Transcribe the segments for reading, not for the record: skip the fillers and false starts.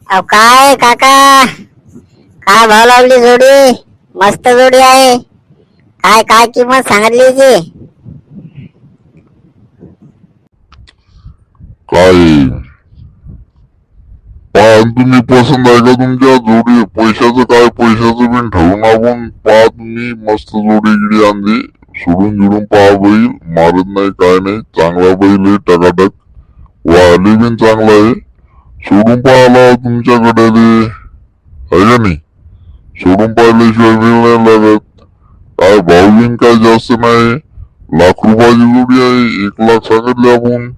अहो काय काका, काय भाव लावली जोडी? मस्त जोडी आहे. काय काय किंमत सांगितली ती? काय पहा तुम्ही, पसंत आहे का तुमच्या जोडी? पैशाचं काय, पैशाचं बिन ठरवून आपण पहा तुम्ही. मस्त जोडी गिडी आणली, सोडून जुडून पहा. बैल मारत नाही काय नाही, चांगला बैल आहे, टकाटक वाहली बिन चांगला आहे. सोडून पाहायला तुमच्याकडे आहे का नाही? सोडून पाहिल्याशिवाय वेळ नाही लागत. काय भाव बिन काय जास्त नाही, लाख रुपयाची जोडी आहे. 1,00,000 सांगितले आपण.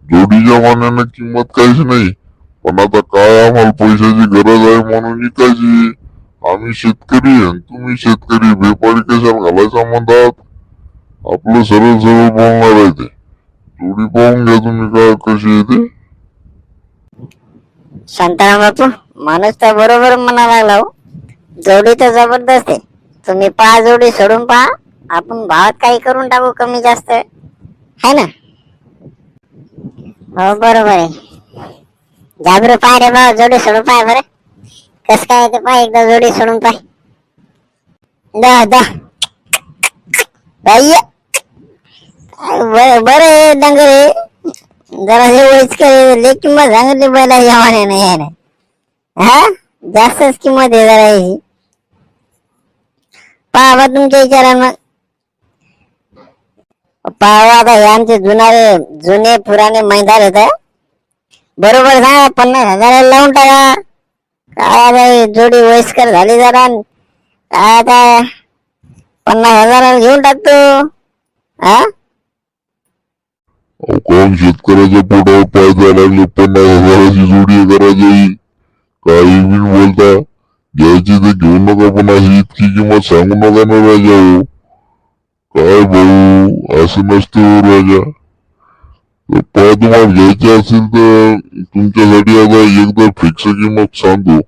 जोडीच्या मानाने किंमत काहीच नाही. पण आता काय, आम्हाला पैशाची गरज आहे म्हणून विकायची. आम्ही शेतकरी आणि तुम्ही शेतकरी, व्यापारी कशाला घालायचा म्हणतात? आपलं सरळ सरळ बोलणार आहे ते. जोडी पाहून घ्या तुम्ही काय कशी येते. शांताराम बापू, माणूस तर बरोबर म्हणा लागला हो. जोडी तर जबरदस्त आहे. तुम्ही पहा जोडी, सोडून पहा. आपण भावात काही करून टाकू, कमी जास्त है ना? हो बरोबर आहे. जाबरू पाय रे भाऊ, जोडी सोडून पाय बरं. कस काय येते पाय, एकदा जोडी सोडून पाय. दा दा बरं डंगर जरा हे वयस्कर लय किंमत सांगितली बैला या मान्याने याने. हा जास्तच किंमत आहे जरा याची. पाहा तुमच्या विचारानं. पाहा आता हे आमचे जुने पुराणे मैदान येत. बरोबर सांगा, 50,000 लावून टाका. काय जोडी वयस्कर झाली जरा. काय आता 50,000 घेऊन टाकतो. हा कोण शेतकऱ्याच्या पोटावर पाय द्यायला लागले? 50,000ची जोडी करा जाईल. काही बिन बोलता. घ्यायची तर घेऊ नका, पण अशी इतकी किंमत सांगू नका ना राजा हो. काय भाऊ, असं नसतं हो राजा. पहा, तुम्हाला घ्यायची असेल तर तुमच्यासाठी आता एकदा फिक्स किंमत सांगतो.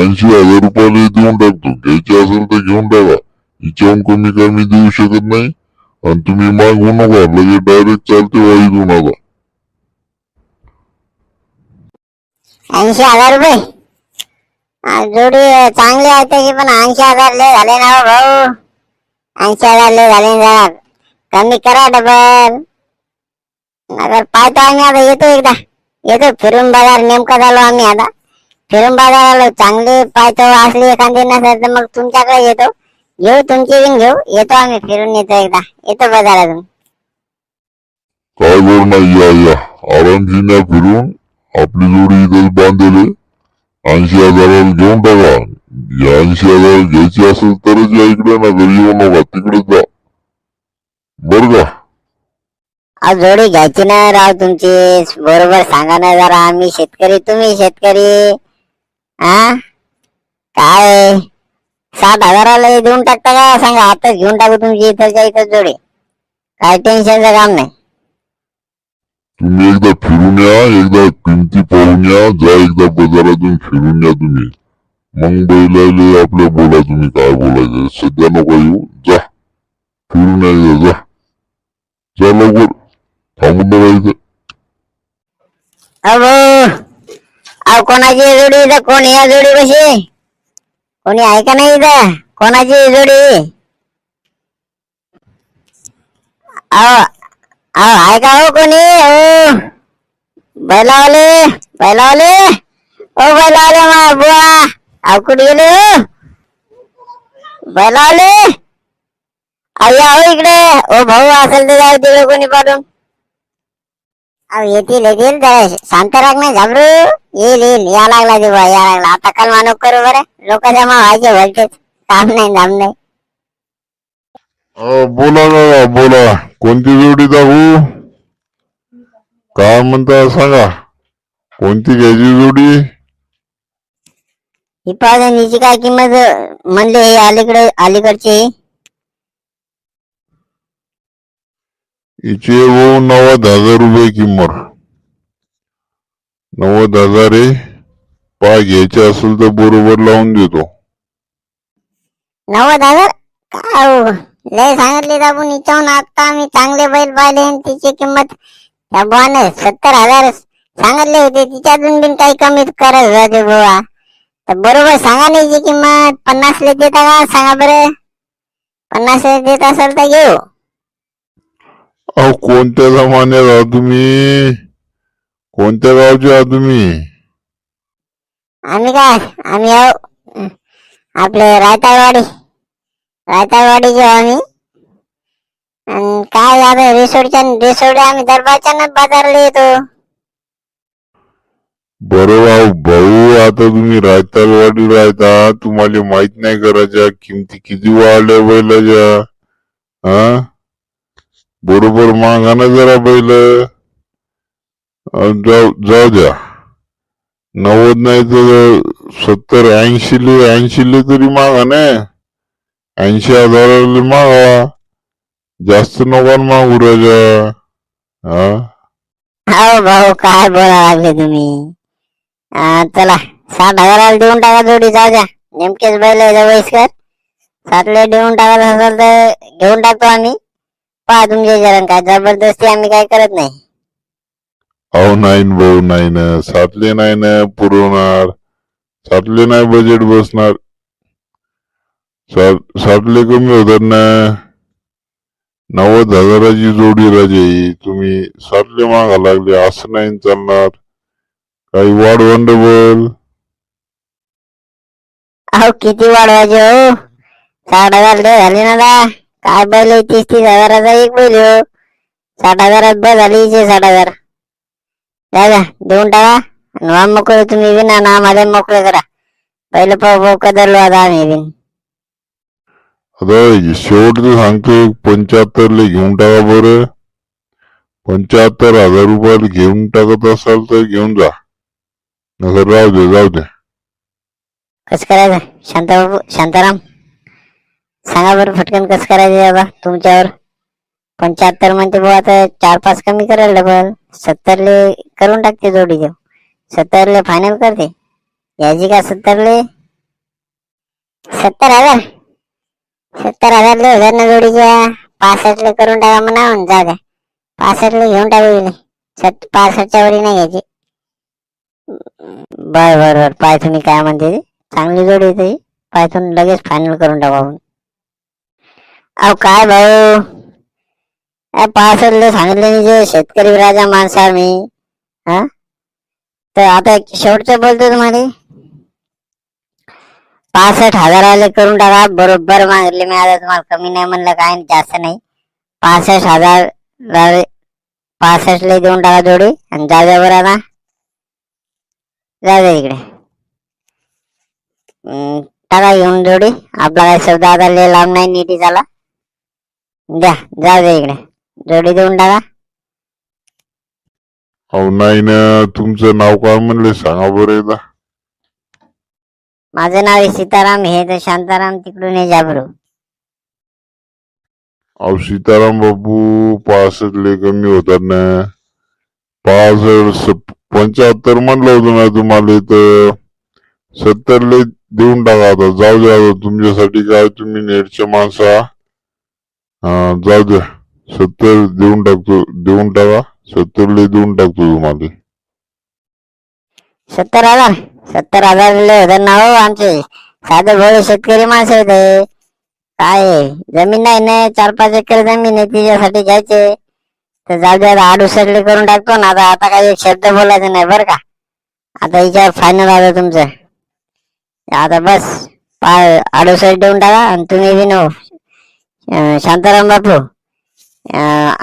80,000 रुपयाला देऊन टाकतो. घ्यायची असेल तर घेऊन टाका. हिच्याहून कमी काय मी देऊ शकत नाही. आणि तुम्ही मागवू नका, लगे डायरेक्ट चालते वाईदून आता. 80,000 रुपये जोडी चांगली आहे त्याची, पण 80,000 लय झाले ना हो भाऊ. 80,000 लय झाले ना. कमी करा डबल. अगर पाहतो आम्ही आता. येतो फिरून बाजार. नेमका झालो आम्ही आता. फिरून बाजार आलो. चांगली पाहतो, असली एखादी नसेल तर मग तुमच्याकडे येतो. घेऊ तुमची बिन घेऊ. येतो आम्ही फिरून, येतो बाजारातून. काय गोड नाही, या आरामशीने फिरून. आपली जोडी इथं बांधले. 80,000 घेऊन टाका. 80,000 घ्यायची असेल तरच या इकडे, ना घरी येऊ नका, तिकडेच जा बर का. जोडी घ्यायची ना राव तुमची. बरोबर सांगा ना जरा. आम्ही शेतकरी, तुम्ही शेतकरी. हा काय 60,000 देऊन टाकता का सांगा? आताच घेऊन टाकू तुमची इथंच्या इथं जोडी. काय टेन्शनचं काम नाही. तुम्ही एकदा फिरून या, एकदा किमती पाहून या. जा एकदा बाजारातून फिरून या तुम्ही. मग बैलाले आपल्या बोला, तुम्ही काय बोलायचं. सध्या नको येऊ. जा फिरून या, जा जा लवकर. थांबून राहायचं. अहो कोणाची जोडी इथं? कोण या जोडी कशी? कोणी आहे का नाही इथं? कोणाची जोडी? अहो आहे का हो कोणी? बैलावले मा बुवा. अहो कुठे गेले हो बैलावले? या हो इकडे. भाऊ असेल तर जाऊ तिकडे कोणी पाठवून. अहो येतील शांत राख नाही घाबरू. येईल या लागला ते बा, या लागला. आता काल मानव करू बरं. लोक जमा व्हायचे भलतेच. काम नाही. बोला ना, बोला. कोणती जोडी दाखवू? काय म्हणता सांगा. कोणती घ्यायची जोडी? ही पाहण्याची काय किंमत म्हणले? हे अलीकडचे हिचे 90,000 रुपये किंमत. 90,000 आहे. पा घ्यायचे असेल तर बरोबर लावून देतो. 90,000 काय लय सांगितले आपण. हिच्याहून आता आम्ही चांगले बैल पाहिले. तिची किंमत त्या बुवाने 70,000 सांगितले होते तिच्यातून बिन काही कमी करत होते बुवा. तर बरोबर सांगा नाही जी किंमत. 50 देता का सांगा बरं. 50 देत असेल तर घेऊ. अहो कोणत्या जमान्यात आहात तुम्ही? कोणत्या गावचे आहात तुम्ही? आम्ही काय आम्ही आहो आपले रायताळवाडीचे आम्ही. आणि काय आता रिसोड आम्ही दरबारच्या बाजारला येतो. बरोबर भाऊ, आता तुम्ही रायतालवाडी राहता, तुम्हाला माहित नाही करायच्या किमती किती वाढल्या बैलाच्या. हा बरोबर मागा ना जरा बैल. जाऊ द्या. 90 नाही तर 70-80 तरी मागा ना. 80,000 मागा. जास्त नका मागू राजा. हा हो भाऊ काय बोला लागले तुम्ही. चला 60,000 देऊन टाका जोडी. जाऊ द्या नेमकेच बैल वयस्कर. 60 देऊन टाकत असाल तर घेऊन टाकतो आम्ही. पहा तुमच्या जरण काय जबरदस्ती आम्ही काय करत नाही. अहो नाही न भाऊ, नाही ना. 60 नाही ना पुरवणार. 60 नाही बजेट बसणार. 60 कमी होतात ना. 90,000ची जोडी राजे. तुम्ही 60 मागा लागले, असं नाही चालणार. काही वाढवण डबल. अहो किती वाढवायचे हो. 60,000 झाले ना दा. काय बैल 30-30 हजाराचा एक बैल हो. 60,000 बस झाली 60,000. द्या देऊन टाका. वा मोकळे तुम्ही बिन आणि आम्हाला मोकळे करा. पहिलं पाहू कदरलो आता आम्ही बिन. आता शेवटचं सांगतो, 75 घेऊन टाका बरं. 75,000 रुपयाला घेऊन टाकत असाल तर घेऊन जा. नगर जाऊ दे. कसं करायचं शांताराम सांगा बरं फटकन कसं करायचं बाबा तुमच्यावर. 75 म्हणते बुवा, आता 4-5 कमी करायला डबल. 70 करून टाकते जोडी देऊ. 70 फायनल करते. याची का 70 70,000 70,000 ना जोडीच्या. 65 करून टाका म्हणा. जाऊ द्या 65 घेऊन टाकू. 65च्या वरी नाही घ्यायची. बर पाय तुम्ही काय म्हणते ते. चांगली जोडी आहे पाय तुम्ही लगेच फायनल करून टाकू आपण. अहो काय भाऊ 65 सांगितले नाही जे शेतकरी राजा माणसा मी. हा तर आता शेवटचं बोलतो तुम्हाला. 65,000 करून टाका. बरोबर मागितले मी. आता तुम्हाला कमी नाही म्हणलं काय जास्त नाही. 65,000 65 देऊन टाका जोडी. आणि जाऊ द्या बरं आता. जाऊ द्या इकडे टाका घेऊन जोडी. आपला काय शब्द आता लय लांब नाही नीटी झाला. द्या जाऊ द्या इकडे जोडी देऊन टाका. अहो नाही ना. तुमचं नाव काय म्हणले सांगा बरं एकदा. माझं नाव आहे सीताराम. हे तर शांताराम तिकडून हे जाबरू. अहो सीताराम बाबू, 65 कमी होतात ना. 75 म्हणलं होतं ना तुम्हाला, तर 70 देऊन टाका. आता जाऊ द्या. तुमच्यासाठी काय तुम्ही नेटच्या माणसा. जाऊ द्या 70 देऊन टाका. 70 देऊन टाकतो तुम्हाला. 70,000 होते ना हो. आमचे साधे भोळे शेतकरी माणसं होते. काय जमीन नाही ना. 4-5 एकर जमीन आहे तिच्यासाठी घ्यायचे. तर जाऊ द्या 68 करून टाकतो ना. आता काही एक शब्द बोलायचा नाही बरं का. आता हिच्यावर फायनल आलं तुमचं. आता बस 68 देऊन टाका. आणि तुम्ही बी नो शांताराम बापू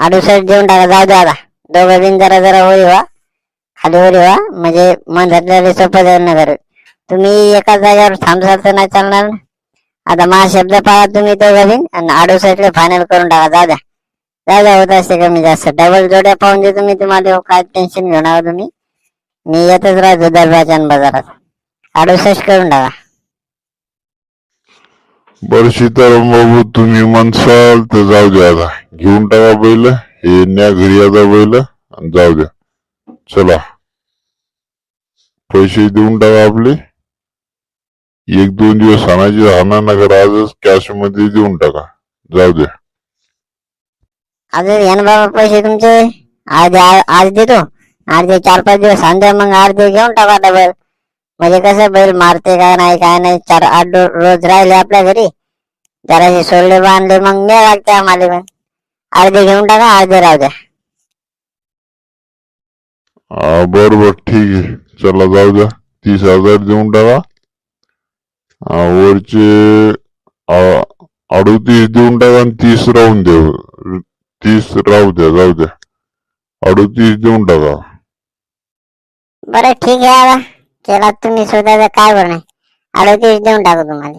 68 देऊन टाका. जाऊ द्या आता दोघं बिन जरा होई व्हा. खाली वर व्हा म्हणजे मन घातलेले सोपं जाईल ना. घर तुम्ही एकाच जागेवर थांबसाल तर नाही चालणार ना. आता माझा शब्द पाहा तुम्ही दोघं बिन. आणि 68 फायनल करून टाका. जाऊ द्या होत असते कमी जास्त. डबल जोड्या पाहून देतो मी तुम्हाला. काय टेन्शन घेऊ नका तुम्ही. मी येतच राहतो दरबारच्या बाजारात. 68 करून टाका. बरं सीताराम बाबू, तुम्ही म्हणसाल तर जाऊ द्या. आता घेऊन टाका बैल. हे न्या घरी आता बैल आणि जाऊ द्या. चला पैसे देऊन टाका आपले. 1-2 दिवस आणायचे हाना नगर. आजच कॅश मध्ये देऊन टाका. जाऊ द्या. आज घ्या ना बाबा पैसे तुमचे. आज देतो. अर्धे 4-5 दिवस आणते, मग अर्धे घेऊन टाका डबल. म्हणजे कसं बैल मारते काय नाही काय नाही, 4-8 रोज राहिले आपल्या घरी, जरासे सोडले बांधले मग नाही लागते आम्हाला. पण अर्धे घेऊन टाका, अर्धे राहू द्या. बर बर ठीक आहे, चला जाऊ द्या. 30,000 देऊन टाका. वरचे 38 देऊन टाका आणि 30 राहून द्या. 30 राहू द्या, जाऊ द्या. 38 देऊन टाका. बरं ठीक आहे, आता केला तुम्ही स्वतःचा काय बरं नाही. 38 देऊन टाकू तुम्हाला.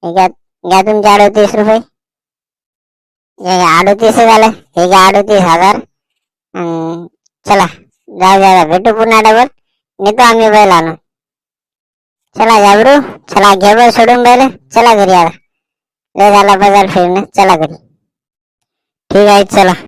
हे घ्या, घ्या तुमचे 38 रुपये. हे घ्या 38 झालं, हे घ्या 38,000. चला जाऊ द्या, भेटू पुन्हा डबल. नेतो आम्ही बैल आणून. चला जाबरू, चला घे बैल सोडून बैल, चला घरी. आता लय झाला बाजार फिरणं, चला घरी. ठीक आहे चला.